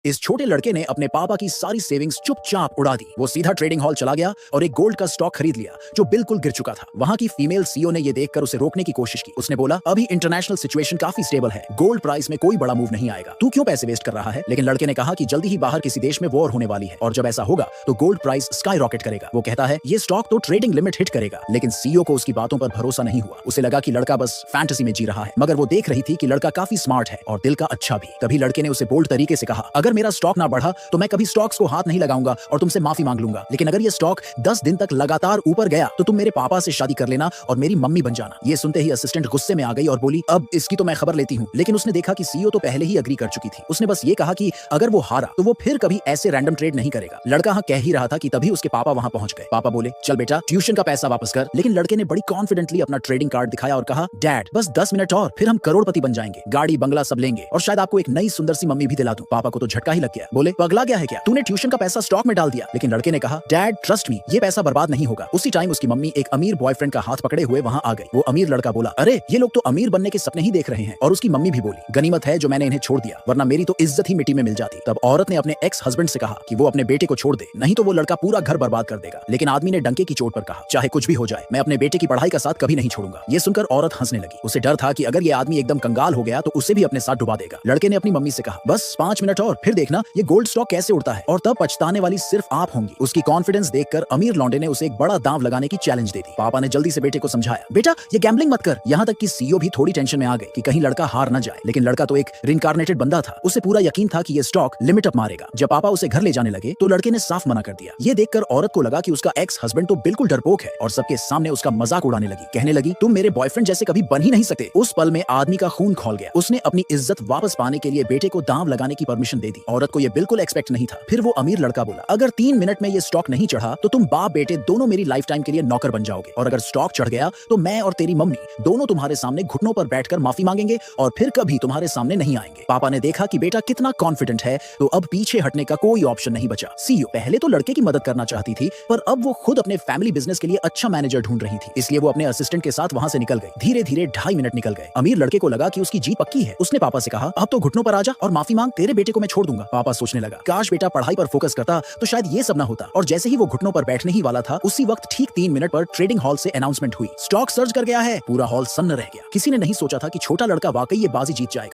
इस छोटे लड़के ने अपने पापा की सारी सेविंग्स चुपचाप उड़ा दी। वो सीधा ट्रेडिंग हॉल चला गया और एक गोल्ड का स्टॉक खरीद लिया जो बिल्कुल गिर चुका था। वहां की फीमेल सीईओ ने ये देखकर उसे रोकने की कोशिश की। उसने बोला, अभी इंटरनेशनल सिचुएशन काफी स्टेबल है, गोल्ड प्राइस में कोई बड़ा मूव नहीं आएगा, तू क्यों पैसे वेस्ट कर रहा है। लेकिन लड़के ने कहा कि जल्दी ही बाहर किसी देश में वॉर होने वाली है और जब ऐसा होगा तो गोल्ड प्राइस स्काई रॉकेट करेगा। वो कहता है ये स्टॉक तो ट्रेडिंग लिमिट हिट करेगा। लेकिन सीईओ को उसकी बातों पर भरोसा नहीं हुआ। उसे लगा कि लड़का बस फैंटेसी में जी रहा है, मगर वो देख रही थी कि लड़का काफी स्मार्ट है और दिल का अच्छा भी। तभी लड़के ने उसे बोल्ड तरीके से कहा, अगर मेरा स्टॉक ना बढ़ा तो मैं कभी स्टॉक्स को हाथ नहीं लगाऊंगा और तुमसे माफी मांग लूंगा, लेकिन अगर ये स्टॉक 10 दिन तक लगातार ऊपर गया तो तुम मेरे पापा से शादी कर लेना और मेरी मम्मी बन जाना। ये सुनते ही असिस्टेंट गुस्से में आ गई और बोली, अब इसकी तो मैं खबर लेती हूँ। लेकिन उसने देखा कि सीईओ तो पहले ही अग्री कर चुकी थी। उसने बस ये कहा कि अगर वो हारा तो वो फिर कभी ऐसे रैंडम ट्रेड नहीं करेगा। लड़का हाँ कह ही रहा था कि तभी उसके पापा वहां पहुंच गए। पापा बोले, चल बेटा ट्यूशन का पैसा वापस कर। लेकिन लड़के ने बड़ी कॉन्फिडेंटली अपना ट्रेडिंग कार्ड दिखाया और कहा, डैड बस 10 मिनट और फिर हम करोड़पति बन जाएंगे, गाड़ी बंगला सब लेंगे और शायद आपको एक नई सुंदर सी मम्मी भी दिला दूं। पापा को तो झटका ही लग गया। बोले, पगला गया है क्या, तूने ट्यूशन का पैसा स्टॉक में डाल दिया। लेकिन लड़के ने कहा, डैड ट्रस्ट मी, ये पैसा बर्बाद नहीं होगा। उसी टाइम उसकी मम्मी एक अमीर बॉयफ्रेंड का हाथ पकड़े हुए वहां आ गई। वो अमीर लड़का बोला, अरे ये लोग तो अमीर बनने के सपने ही देख रहे हैं। और उसकी मम्मी भी बोली, गनीमत है जो मैंने इन्हें छोड़ दिया, वरना मेरी तो इज्जत ही मिट्टी में मिल जाती। तब औरत ने अपने एक्स हस्बैंड से कहा कि वो अपने बेटे को छोड़ दे, नहीं तो वो लड़का पूरा घर बर्बाद कर देगा। लेकिन आदमी ने डंके की चोट पर कहा, चाहे कुछ भी हो जाए मैं अपने बेटे की पढ़ाई का साथ कभी नहीं छोड़ूंगा। ये सुनकर औरत हंसने लगी। उसे डर था कि अगर ये आदमी एकदम कंगाल हो गया तो उसे भी अपने साथ डुबा देगा। लड़के ने अपनी मम्मी से कहा, बस 5 मिनट और फिर देखना ये गोल्ड स्टॉक कैसे उड़ता है और तब पछताने वाली सिर्फ आप होंगी। उसकी कॉन्फिडेंस देखकर अमीर लौंडे ने उसे एक बड़ा दांव लगाने की चैलेंज दे दी। पापा ने जल्दी से बेटे को समझाया, बेटा ये गैम्बलिंग मत कर। यहाँ तक कि सीईओ भी थोड़ी टेंशन में आ गई कि कहीं लड़का हार न जाए। लेकिन लड़का तो एक रिइंकार्नेटेड बंदा था। उसे पूरा यकीन था कि ये स्टॉक लिमिट अप मारेगा। जब पापा उसे घर ले जाने लगे तो लड़के ने साफ मना कर दिया। ये देखकर औरत को लगा कि उसका एक्स हस्बैंड तो बिल्कुल डरपोक है और सबके सामने उसका मजाक उड़ाने लगी। कहने लगी, तुम मेरे बॉयफ्रेंड जैसे कभी बन ही नहीं सकते। उस पल में आदमी का खून खौल गया। उसने अपनी इज्जत वापस पाने के लिए बेटे को दांव लगाने की परमिशन दे दी। औरत को यह बिल्कुल एक्सपेक्ट नहीं था। फिर वो अमीर लड़का बोला, अगर 3 मिनट में ये स्टॉक नहीं चढ़ा तो तुम बाप बेटे दोनों मेरी लाइफ टाइम के लिए नौकर बन जाओगे, और अगर स्टॉक चढ़ गया तो मैं और तेरी मम्मी दोनों तुम्हारे सामने घुटनों पर बैठकर माफी मांगेंगे और फिर कभी तुम्हारे सामने नहीं आएंगे। पापा ने देखा कि बेटा कितना कॉन्फिडेंट है तो अब पीछे हटने का कोई ऑप्शन नहीं बचा। सीईओ पहले तो लड़के की मदद करना चाहती थी, पर अब वो खुद अपने फैमिली बिजनेस के लिए अच्छा मैनेजर ढूंढ रही थी। इसलिए वो अपने असिस्टेंट के साथ वहां से निकल गई। धीरे धीरे 2.5 मिनट निकल गए। अमीर लड़के को लगा कि उसकी जीत पक्की है। उसने पापा से कहा, अब तो घुटनों पर आजा और माफी मांग, तेरे बेटे को मैं छोड़ दूंगा। पापा सोचने लगा, काश बेटा पढ़ाई पर फोकस करता तो शायद ये सब ना होता। और जैसे ही वो घुटनों पर बैठने ही वाला था, उसी वक्त ठीक 3 मिनट पर ट्रेडिंग हॉल से अनाउंसमेंट हुई, स्टॉक सर्ज कर गया है। पूरा हॉल सन्न रह गया। किसी ने नहीं सोचा था कि छोटा लड़का वाकई ये बाजी जीत जाएगा।